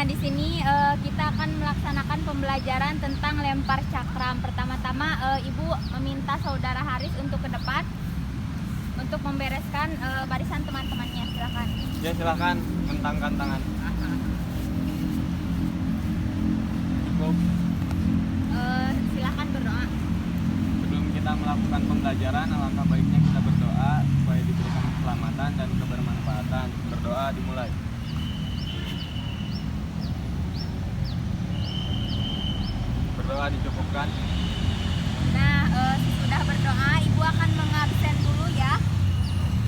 di sini kita akan melaksanakan pembelajaran tentang lempar cakram. Pertama-tama Ibu meminta Saudara Haris untuk ke depan untuk membereskan barisan teman-temannya. Silakan. Ya, silakan bentangkan tangan. Cukup. Silakan berdoa. Sebelum kita melakukan pembelajaran, alangkah baiknya kita berdoa supaya diberikan keselamatan dan kebermanfaatan. Berdoa dimulai. Berdoa dicukupkan. Nah, sudah berdoa, Ibu akan mengabsen dulu ya.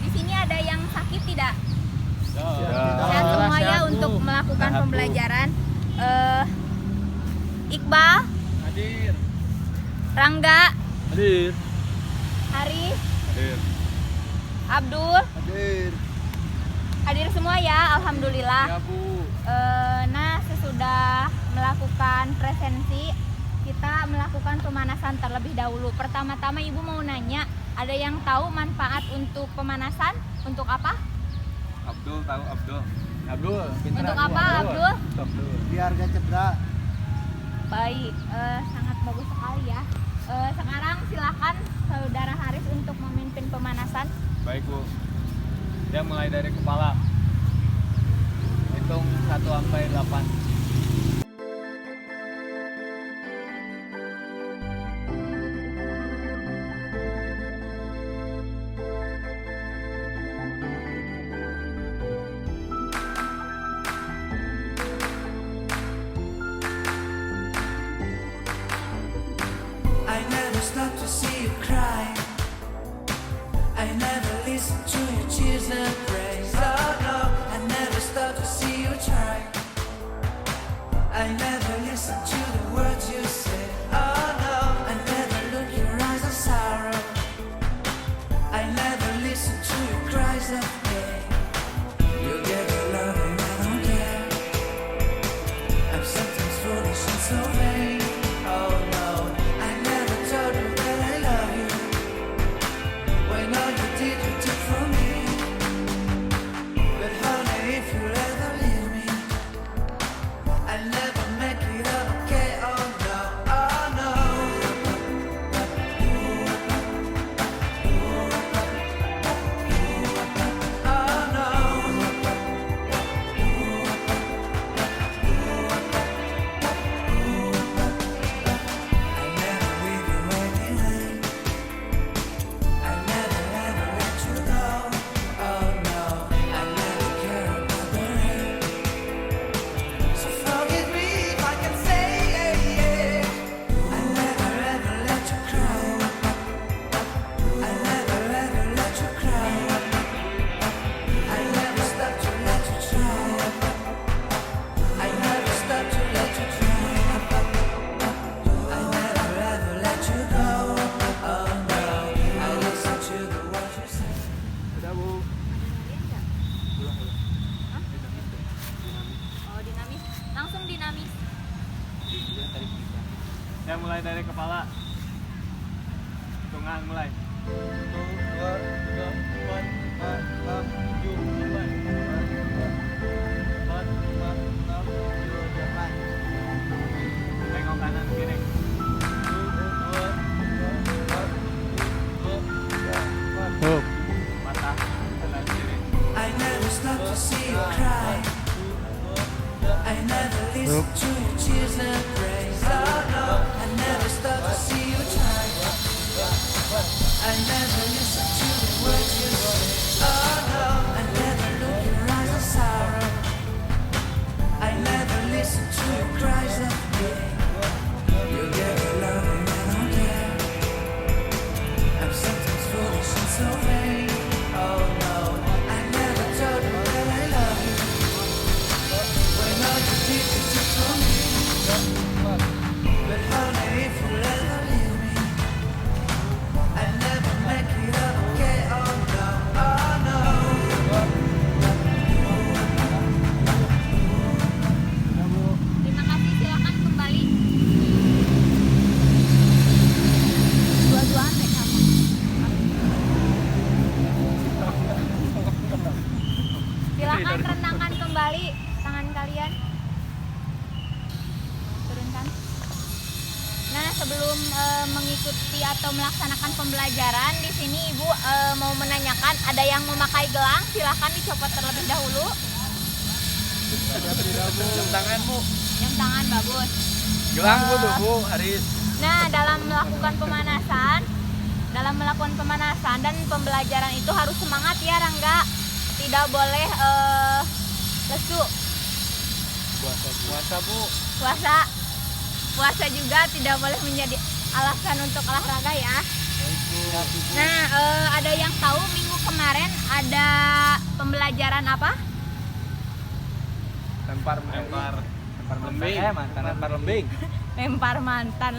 Di sini ada yang sakit tidak? Sehat semua ya untuk melakukan Sehat, Bu. pembelajaran. Iqbal, Hadir. Rangga, Hadir. Haris, Hadir. Abdul, Hadir. hadir semua ya, alhamdulillah. Ya, Bu. Nah, sesudah melakukan presensi, kita melakukan pemanasan terlebih dahulu. Pertama-tama Ibu mau nanya, ada yang tahu manfaat untuk pemanasan? Untuk apa? Abdul tahu Abdul. Abdul, pintar. Untuk apa, Abdul? Biar gak cedera. Baik, sangat bagus sekali ya. Sekarang silakan Saudara Haris untuk memimpin pemanasan. Baik, Bu. Dia mulai dari kepala. Hitung 1 sampai 8. I never stop to see you cry. I never listen to your tears and praise. Oh no, I never stop to see you try. I never listen to the words you say. Oh no, I never look your eyes of sorrow. I never listen to your cries of pain. You get the love and I don't care. I'm sometimes foolish and so vain. Oh no, I never told you that I love you. When all you did you took from me. But honey, if you ever leave me, I'll never make it okay. Oh no, oh no. Oh no. I never leave you waiting. I never ever let you go. Oh no, I never care about the rain. So forgive me if I can say yeah. I never ever let you cry. I never ever let you cry. I never stop to let you try. I never stop to let you try. I never ever let you go. Oh no, I listen to the words you say. Sudah, Bu. Oh, dinamis. Langsung dinamis. Saya mulai dari kepala. Hitungan mulai. 1, 2, 3, 4, 5, 6, 7, 8, 9, 10, 11, 12, 13, 14, 15. Tengok kanan kiri. 1, 2, 3, 4. Patah kanan kiri. I never stop to see you cry. I never listen to your tears and praise. Oh no, I never stop to see you try. I never listen to the words you say. Oh no, I never look your eyes of sorrow. I never listen to your cries of pain. You get the love and I don't care. I'm sometimes foolish and so vain. Oh no, I never told you that I love you. When all you did you took from me. But honey, if you ever leave me, I'll never make it okay. Oh no, oh no. Terima kasih, silakan kembali. Dua-duaan deh kamu. Silakan rendangkan kembali tangan kalian. sebelum mengikuti atau melaksanakan pembelajaran di sini Ibu mau menanyakan, ada yang memakai gelang, silahkan dicopot terlebih dahulu. Jam tangan Bu. Jam tangan bagus. Gelang Bu tuh Bu, Haris. Nah, dalam melakukan pemanasan dan pembelajaran itu harus semangat ya Rangga. Tidak boleh lesu. Puasa Bu. Puasa juga tidak boleh menjadi alasan untuk olahraga ya. Nah, ada yang tahu minggu kemarin ada pembelajaran apa? Lempar lembing. Lempar lembing.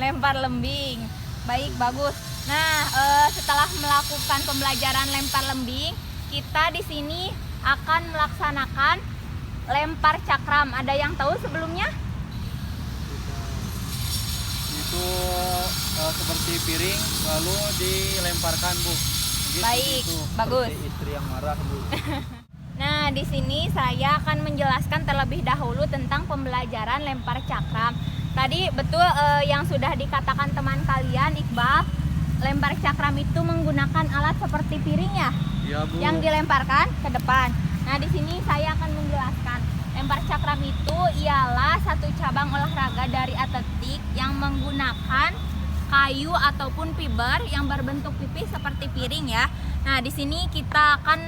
Lempar lembing. Baik, bagus. Nah, setelah melakukan pembelajaran lempar lembing, kita di sini akan melaksanakan lempar cakram. Ada yang tahu sebelumnya? Itu seperti piring lalu dilemparkan Bu. Gitu, Baik, gitu. bagus. Seperti istri yang marah Bu. Nah, di sini saya akan menjelaskan terlebih dahulu tentang pembelajaran lempar cakram. Tadi betul yang sudah dikatakan teman kalian, Iqbal, lempar cakram itu menggunakan alat seperti piring ya, Iya Bu. yang dilemparkan ke depan. Nah, di sini saya akan menjelaskan. Lempar cakram itu ialah satu cabang olahraga dari atletik yang menggunakan kayu ataupun fiber yang berbentuk pipih seperti piring ya. Nah, di sini kita akan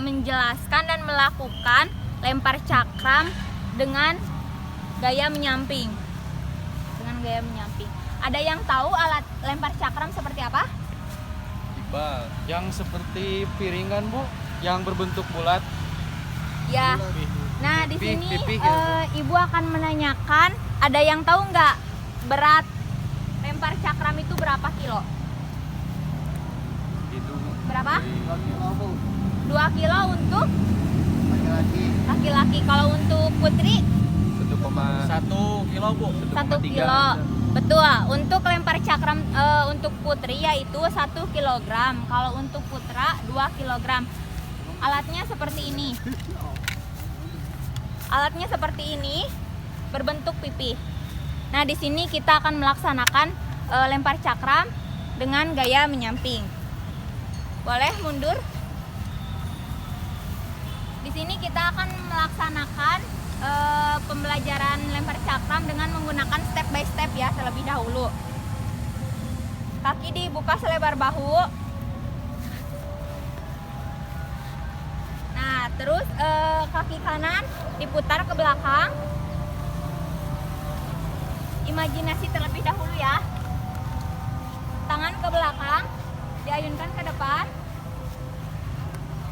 menjelaskan dan melakukan lempar cakram dengan gaya menyamping. Ada yang tahu alat lempar cakram seperti apa? Iqbal. Yang seperti piring kan Bu, yang berbentuk bulat. Ya. Nah, di Pipih, sini pipih gitu. Ibu akan menanyakan, ada yang tahu nggak berat lempar cakram itu berapa kilo? Itu Berapa? 2 kilo Bu. 2 kilo untuk Laki-laki. laki-laki. Kalau untuk putri 1 kilo Bu. 1 kilo. Betul. Untuk lempar cakram untuk putri yaitu 1 kilogram. Kalau untuk putra 2 kilogram. Alatnya seperti ini. Berbentuk pipih. Nah, di sini kita akan melaksanakan lempar cakram dengan gaya menyamping. Boleh mundur? Di sini kita akan melaksanakan pembelajaran lempar cakram dengan menggunakan step by step ya terlebih dahulu. Kaki dibuka selebar bahu. Nah, terus kaki kanan diputar ke belakang. Imajinasi terlebih dahulu ya. Tangan ke belakang, diayunkan ke depan.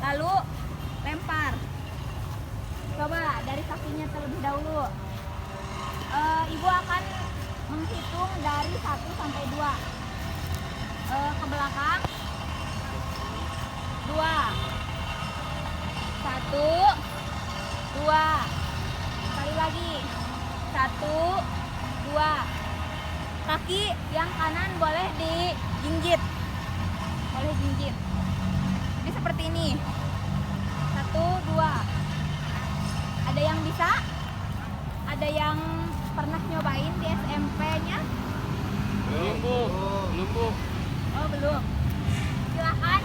Lalu lempar. Coba dari kakinya terlebih dahulu. Ibu akan menghitung dari 1 sampai 2. Ke belakang. 2. 1, 2. Sekali lagi. 1, 2. Kaki yang kanan boleh dijinjit. Ini seperti ini. 1, 2. Ada yang bisa? Ada yang pernah nyobain di SMP-nya? Belum Bu. Oh, belum. Silakan.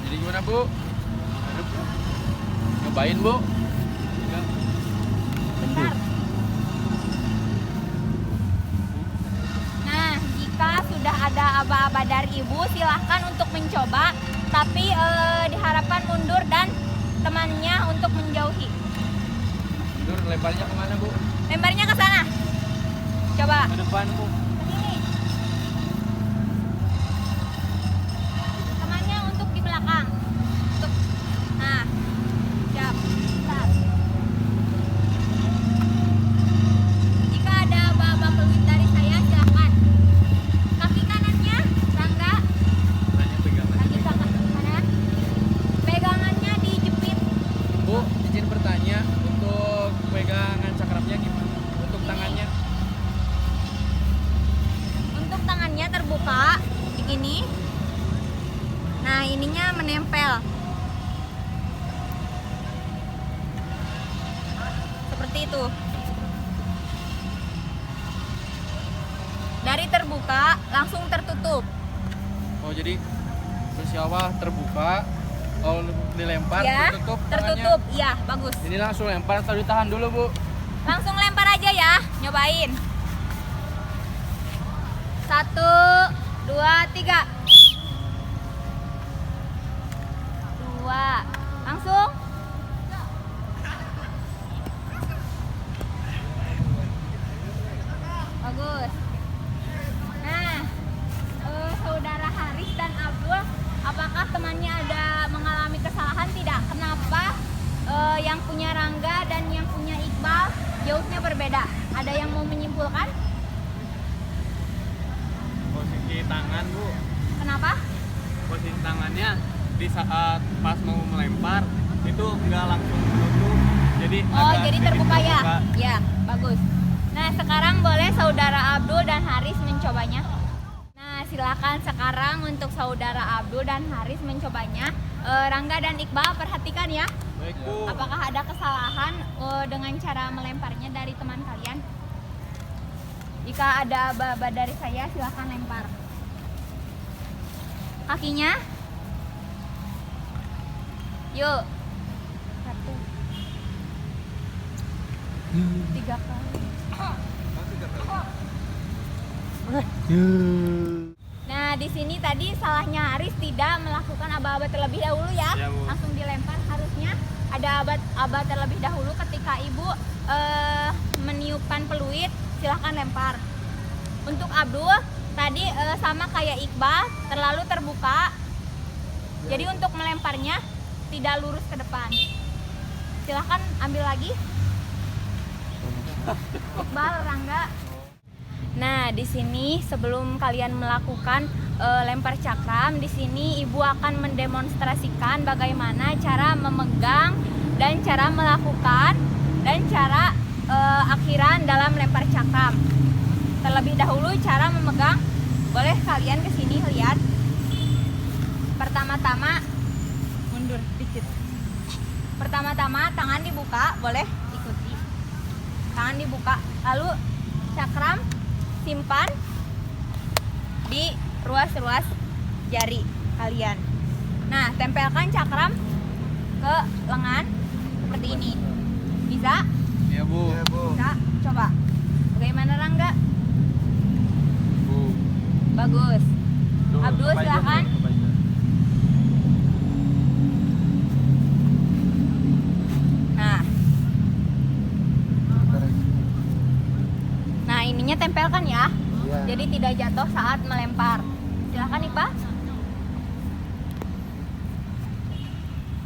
Jadi gimana Bu? Nyobain Bu? Bentar. Nah, jika sudah ada aba-aba dari Ibu, silahkan untuk mencoba. Tapi diharapkan mundur dan temannya untuk menjauhi. Mundur, lemparnya kemana Bu? Lemparnya ke sana. Coba. Ke depan Bu. Ke sini. Temannya untuk di belakang. Nah, siap. Start. Jika ada aba-aba peluit dari saya, silakan. Kaki kanannya, Rangga. Tanya pegangan. Kaki kanan. Pegangannya dijepit. Bu, izin bertanya, untuk pegangan cakramnya gimana? Untuk tangannya? Untuk tangannya terbuka begini. Nah, ininya menempel. Seperti seperti itu. Dari terbuka langsung tertutup. Oh, jadi terus awal terbuka, kalau dilempar Ya, tertutup. tertutup. Iya, bagus. Ini langsung lempar atau ditahan dulu, Bu? Langsung lempar aja ya, nyobain. 1, 2, 3. 2. Langsung. Bagus. Nah, saudara Haris dan Abdul, apakah temannya ada mengalami kesalahan tidak? Kenapa yang punya Rangga dan yang punya Iqbal jauhnya berbeda? Ada yang mau menyimpulkan? Posisi tangan, Bu. Kenapa? Posisi tangannya di saat pas mau melempar itu nggak langsung menutup. Jadi Oh, agak jadi sedikit terbuka ya? terbuka. Ya, bagus. Nah, sekarang boleh saudara Abdul dan Haris mencobanya. Nah, silakan sekarang untuk saudara Abdul dan Haris mencobanya. Rangga dan Iqbal, perhatikan ya. Baik, Bu. Apakah ada kesalahan dengan cara melemparnya dari teman kalian? Jika ada aba-aba dari saya, silakan lempar. Kakinya. Yuk. 1, 3 kali. Nah, di sini tadi salahnya Haris tidak melakukan aba-aba terlebih dahulu ya. Ya, Bu. Langsung dilempar. Harusnya ada aba terlebih dahulu ketika Ibu meniupkan peluit, silahkan lempar. Untuk Abdul tadi sama kayak Iqbal, terlalu terbuka. Jadi untuk melemparnya tidak lurus ke depan. Silahkan ambil lagi. Iqbal, Rangga. Nah, di sini sebelum kalian melakukan lempar cakram, di sini Ibu akan mendemonstrasikan bagaimana cara memegang dan cara melakukan dan cara akhiran dalam lempar cakram. Terlebih dahulu cara memegang, boleh kalian ke sini lihat. Pertama-tama mundur dikit. Pertama-tama tangan dibuka, boleh ikuti. Tangan dibuka, lalu cakram simpan di ruas-ruas jari kalian. Nah, tempelkan cakram ke lengan seperti ini. Bisa? Iya, Bu. Bisa? Coba. Bagaimana, Rangga? Bu. Bagus. Tuh, Abdul, coba aja, silakan. Bu, coba aja. Nah. Nah, ininya tempelkan ya. Jadi tidak jatuh saat melempar. Silakan, Ipa.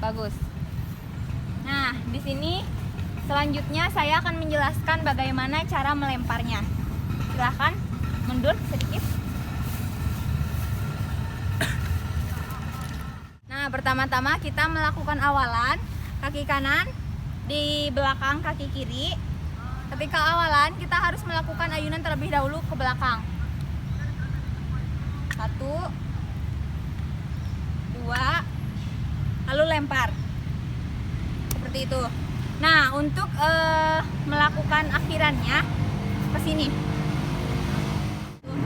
Bagus. Nah, di sini selanjutnya saya akan menjelaskan bagaimana cara melemparnya. Silakan mundur sedikit. Nah, pertama-tama kita melakukan awalan kaki kanan di belakang kaki kiri. Ketika awalan kita harus melakukan ayunan terlebih dahulu ke belakang. 1, 2, lalu lempar. Seperti itu. Nah, untuk melakukan akhirannya ke sini.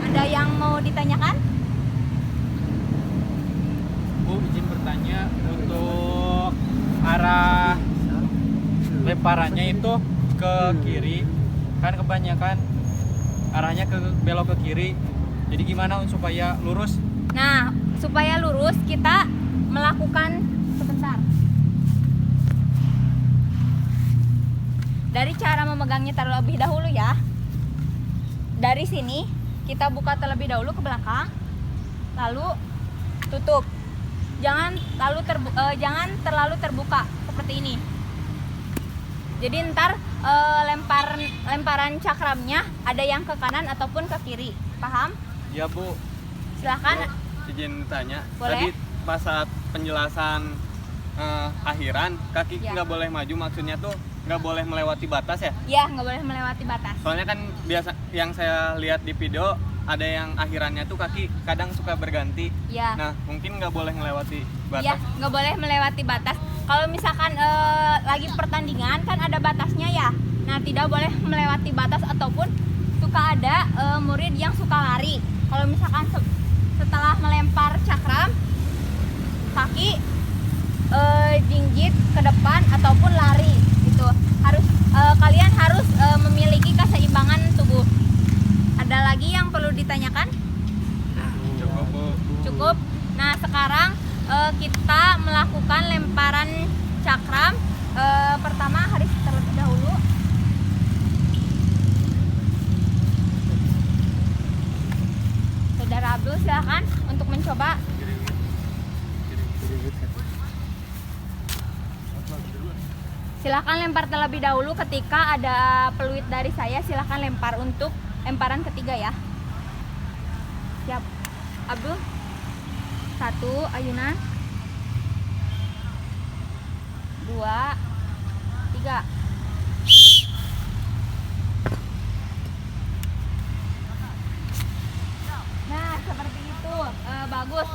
Ada yang mau ditanyakan? Bu, izin bertanya untuk arah lemparannya itu ke kiri, kan kebanyakan arahnya ke belok ke kiri. Jadi gimana supaya lurus? Nah, supaya lurus kita melakukan sebentar. Dari cara memegangnya terlebih dahulu ya. Dari sini kita buka terlebih dahulu ke belakang, lalu tutup. Jangan terlalu terbuka seperti ini. Jadi ntar lemparan cakramnya ada yang ke kanan ataupun ke kiri. Paham? Ya, Bu. Silahkan. Bu, izin tanya. Boleh. Tadi pas saat penjelasan akhiran, kaki Ya. nggak boleh maju, maksudnya tuh nggak boleh melewati batas ya? Ya, nggak boleh melewati batas. Soalnya kan biasa yang saya lihat di video ada yang akhirannya tuh kaki kadang suka berganti. Ya. Nah, mungkin nggak boleh melewati Iya, batas. nggak boleh melewati batas. Kalau misalkan lagi pertandingan kan ada batasnya ya. Nah, tidak boleh melewati batas ataupun suka ada murid yang suka lari. Kalau misalkan setelah melempar cakram, kaki jinjit ke depan ataupun lari gitu. Kalian harus memiliki keseimbangan tubuh. Ada lagi yang perlu ditanyakan? Cukup, Bu. Cukup. Nah, sekarang kita melakukan lemparan cakram. Pertama Haris terlebih dahulu. Saudara Abdul, silakan untuk mencoba. Silakan lempar terlebih dahulu. Ketika ada peluit dari saya, silakan lempar untuk lemparan ketiga ya. Siap. Abdul. 1 ayunan. 2 3. Nah, seperti itu. Bagus.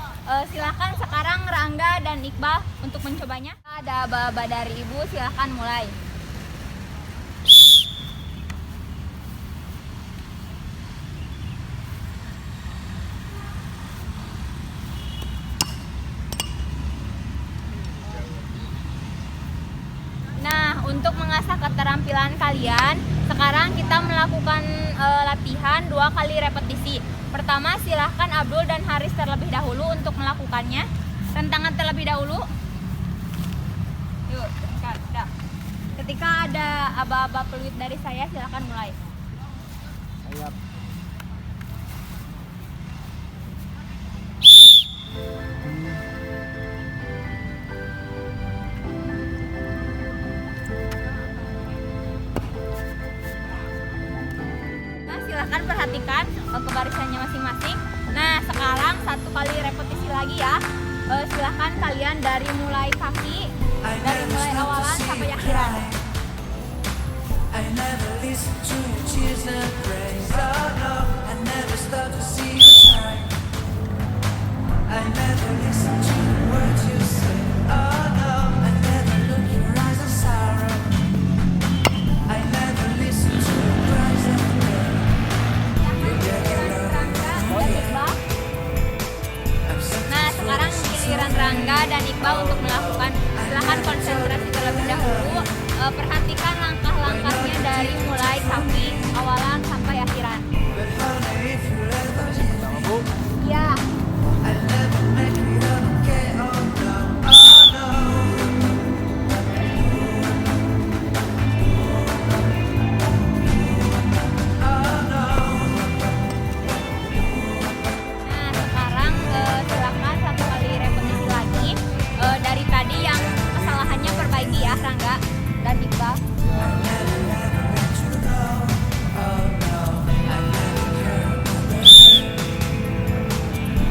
Silakan sekarang Rangga dan Iqbal untuk mencobanya. Ada aba-aba dari Ibu, silakan mulai. Nah, untuk mengasah keterampilan kalian, sekarang kita melakukan latihan 2 kali repetisi. Pertama, silahkan Abdul dan Haris terlebih dahulu untuk melakukannya. Rentangan terlebih dahulu. Yuk, dah. Ketika ada aba-aba peluit dari saya, silahkan mulai. Siap. Nah, silahkan perhatikan kebarisannya masing-masing. Nah, sekarang 1 kali repetisi lagi ya. Silahkan kalian dari mulai kaki, dari mulai awalan sampai akhiran. I never listen to your tears and praise. Oh no, I never stop to see you try. I never listen to the words you say. Oh no, I never look your eyes of sorrow. I never listen to the cries of pain. Nah, sekarang giliran Rangga dan Iqbal untuk melakukan. Silahkan konsentrasi terlebih dahulu. Perhatikan langkah-langkahnya dari mulai kaki awalan sampai akhiran. But honey, if you ever leave, Ya, I never make it okay. Oh no, oh no. Oh no. nah sekarang silakan 1 kali repetisi lagi. Dari tadi yang kesalahannya perbaiki ya Rangga dan Iqbal.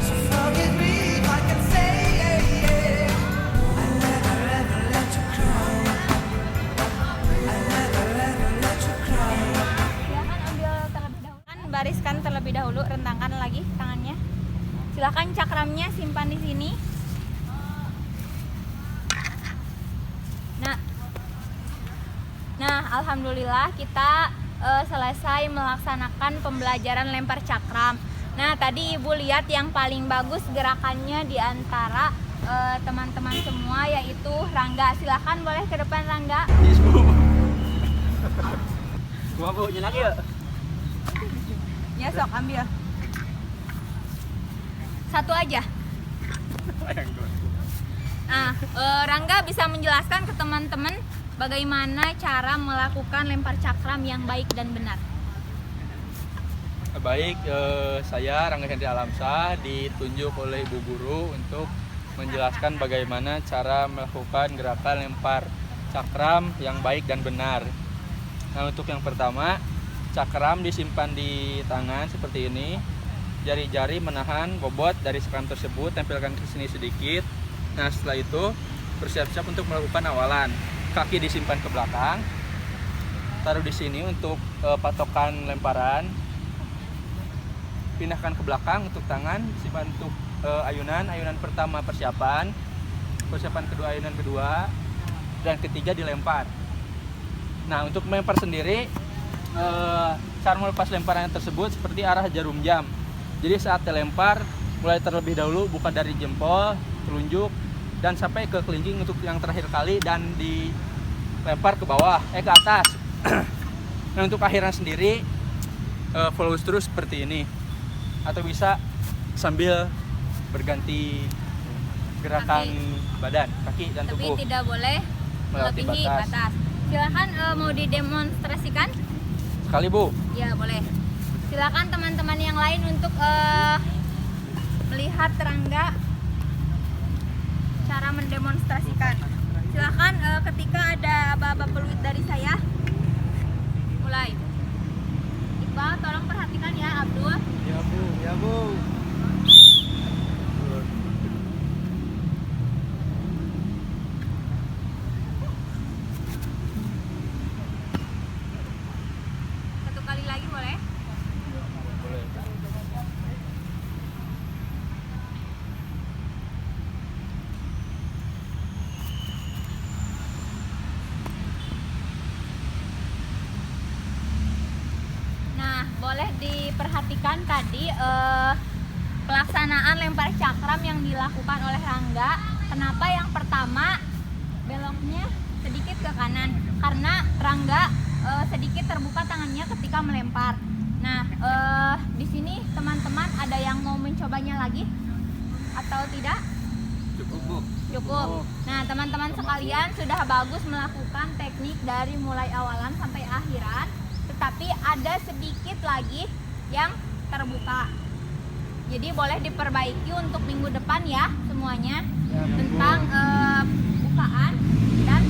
So forgive me if I can say yeah. I never ever let you cry. I never ever let you cry. Silakan ambil terlebih dahulu. Bariskan terlebih dahulu, rentangkan lagi tangannya. Silakan cakramnya simpan di sini. Nah, alhamdulillah kita selesai melaksanakan pembelajaran lempar cakram. Nah, tadi Ibu lihat yang paling bagus gerakannya di antara teman-teman semua, yaitu Rangga. Silahkan boleh ke depan Rangga. Gua Bu, nyenak ya. Ya sok ambil. 1 aja. Nah, Rangga bisa menjelaskan ke teman-teman bagaimana cara melakukan lempar cakram yang baik dan benar. Baik, saya Rangga Hendri Alamsah ditunjuk oleh Ibu Guru untuk menjelaskan bagaimana cara melakukan gerakan lempar cakram yang baik dan benar. Nah, untuk yang pertama, cakram disimpan di tangan seperti ini. Jari-jari menahan bobot dari cakram tersebut, tempelkan ke sini sedikit. Nah, setelah itu bersiap-siap untuk melakukan awalan. Kaki disimpan ke belakang, taruh di sini untuk patokan lemparan. Pindahkan ke belakang untuk tangan, simpan untuk ayunan pertama persiapan kedua ayunan kedua, dan ketiga dilempar. Nah, untuk melempar sendiri, cara melepas lemparan tersebut seperti arah jarum jam. Jadi saat dilempar, mulai terlebih dahulu buka dari jempol, telunjuk, dan sampai ke kelingking untuk yang terakhir kali, dan dilempar ke bawah, ke atas. Nah, untuk akhiran sendiri, follow terus seperti ini, atau bisa sambil berganti gerakan badan, kaki dan tubuh. Tapi tidak boleh Melewati melebihi batas. batas. Silakan mau didemonstrasikan? Sekali, Bu. Ya, boleh. Silakan teman-teman yang lain untuk melihat Rangga cara mendemonstrasikan. Silakan ketika ada aba-aba peluit dari saya, mulai. Iqbal, tolong perhatikan ya, Abdul. Ya Bu, ya Bu. Satu kali lagi boleh? Boleh. Nah, boleh diperhatikan tadi pelaksanaan lempar cakram yang dilakukan oleh Rangga. Kenapa yang pertama beloknya sedikit ke kanan? Karena Rangga sedikit terbuka tangannya ketika melempar. Nah, di sini teman-teman ada yang mau mencobanya lagi atau tidak? Cukup, Bu. Cukup. Nah, teman-teman sekalian sudah bagus melakukan teknik dari mulai awalan sampai akhiran, tetapi ada sedikit lagi yang terbuka. Jadi boleh diperbaiki untuk minggu depan ya semuanya, tentang bukaan dan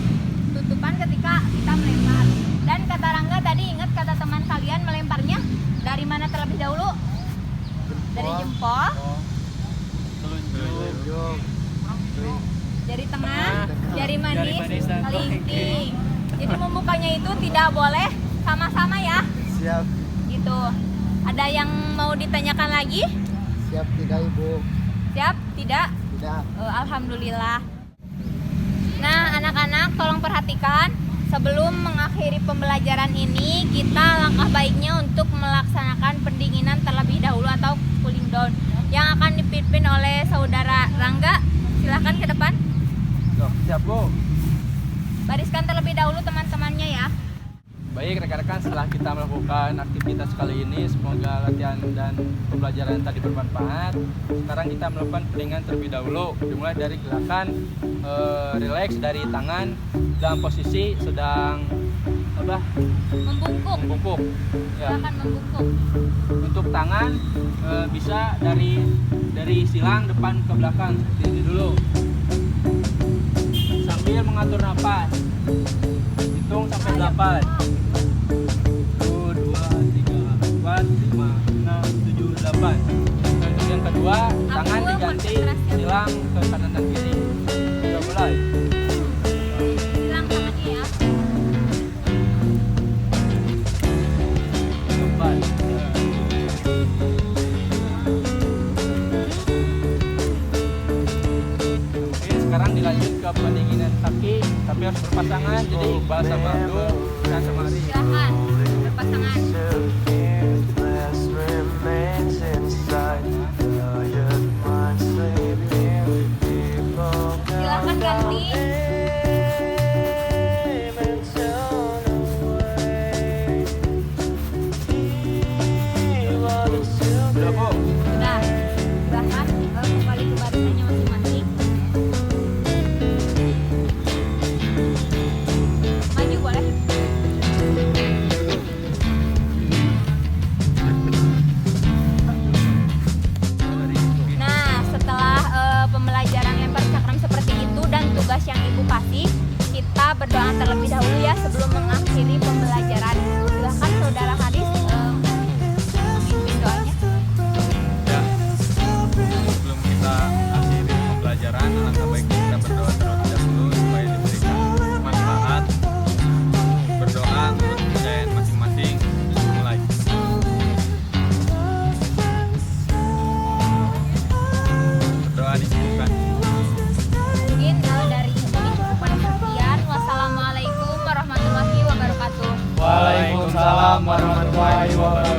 tutupan ketika kita melempar. Dan kata Rangga tadi, ingat kata teman kalian melemparnya dari mana terlebih dahulu? Dari jempol, Telunjuk. jari tengah, jari manis, dan kelingking. Jadi membukanya itu tidak boleh sama-sama ya. Siap, Gitu. Ada yang mau ditanyakan lagi? siap tidak Ibu? Siap? Tidak? Tidak. Alhamdulillah. Nah, anak-anak tolong perhatikan, sebelum mengakhiri pembelajaran ini, kita langkah baiknya untuk melaksanakan pendinginan terlebih dahulu atau cooling down yang akan dipimpin oleh saudara Rangga. Silahkan ke depan. Loh, siap, Bu. Bariskan terlebih dahulu teman-temannya ya. Baik rekan-rekan, setelah kita melakukan aktivitas kali ini, semoga latihan dan pembelajaran tadi bermanfaat. Sekarang kita melakukan pendinginan terlebih dahulu, dimulai dari gerakan relax dari tangan dalam posisi sedang membungkuk. Ya. Silahkan membungkuk. Untuk tangan bisa dari silang depan ke belakang seperti ini dulu, sambil mengatur napas. Hitung sampai 8. 1, 2, 3, 4, 5, 6, 7, 8. Untuk yang kedua, tangan diganti silang ke kanan dan kiri. Kita mulai. Silang tangannya ya. 4. Oke, sekarang dilanjut ke pendinginan kaki, tapi harus berpasangan. Jadi Iqbal sama Abdul dan sama Ari. Silahkan berpasangan. Glass remains inside. Tired mind sleeping. People Silahkan ganti. Sudah, Bu. Sudah. Silahkan kembali ke barisannya masing-masing. Maju boleh. Nah, setelah pembelajaran lempar cakram seperti itu dan tugas yang Ibu kasih, kita berdoa terlebih dahulu ya sebelum mengakhiri pembelajaran. Silahkan Saudara Haris memimpin doanya. Ya, sebelum kita akhiri pembelajaran, alangkah baiknya kita berdoa terlebih dahulu supaya diberikan manfaat. Berdoa menurut kepercayaan masing-masing. Mulai. Berdoa disebutkan. Mungkin dari Ibu dicukupkan sekian. Wassalamualaikum warahmatullahi wabarakatuh. warahmatullahi wabarakatuh.